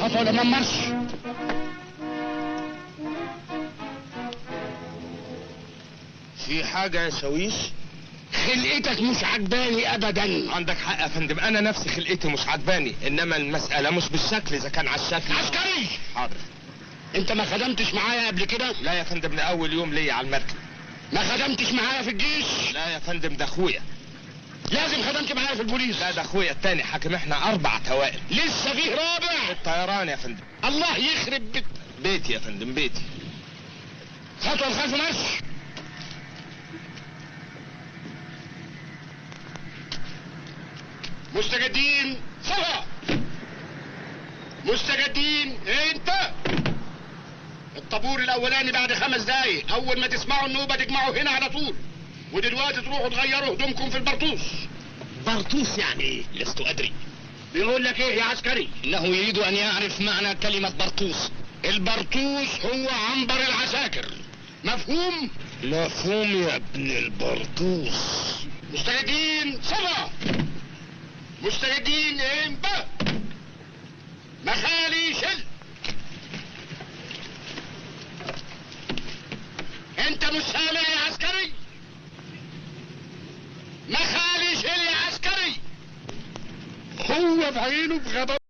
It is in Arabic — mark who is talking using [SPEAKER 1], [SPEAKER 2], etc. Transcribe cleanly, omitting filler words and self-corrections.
[SPEAKER 1] خطوه الامام مرش.
[SPEAKER 2] في حاجة يا شاويش؟
[SPEAKER 1] خلقتك مش عجباني ابدا.
[SPEAKER 2] عندك حق يا فندم، انا نفسي خلقتي مش عجباني، انما المسألة مش بالشكل. اذا كان على الشكل.
[SPEAKER 1] عسكري،
[SPEAKER 2] حاضر.
[SPEAKER 1] انت ما خدمتش معايا قبل كده؟
[SPEAKER 2] لا يا فندم، ده اول يوم ليا على المركب.
[SPEAKER 1] ما خدمتش معايا في الجيش؟
[SPEAKER 2] لا يا فندم، ده اخويا.
[SPEAKER 1] لازم خدمت معايا في البوليس.
[SPEAKER 2] لا، ده اخويا التاني حاكم، احنا 4 توائم.
[SPEAKER 1] لسه فيه رابع؟
[SPEAKER 2] الطيران يا فندم.
[SPEAKER 1] الله يخرب بيت.
[SPEAKER 2] بيتي يا فندم، بيتي.
[SPEAKER 1] خطوه الخلف مرش. مستجدين صفا. مستجدين انت. الطابور الاولاني بعد 5 دقايق. اول ما تسمعوا النوبه تجمعوا هنا على طول. ودلوقتي تروحوا تغيروا هدومكم في البرطوس.
[SPEAKER 3] برطوس يعني ايه؟ لست ادري.
[SPEAKER 1] بيقول لك ايه يا عسكري؟
[SPEAKER 3] انه يريد ان يعرف معنى كلمة برطوس.
[SPEAKER 1] البرطوس هو عنبر العساكر. مفهوم؟
[SPEAKER 2] مفهوم يا ابن البرطوس.
[SPEAKER 1] مستجدين صفا. مستجدين امبا. مخالي شل. انت مش سامع يا عسكري؟ مخالي شل يا عسكري. هو بعينه بغباء.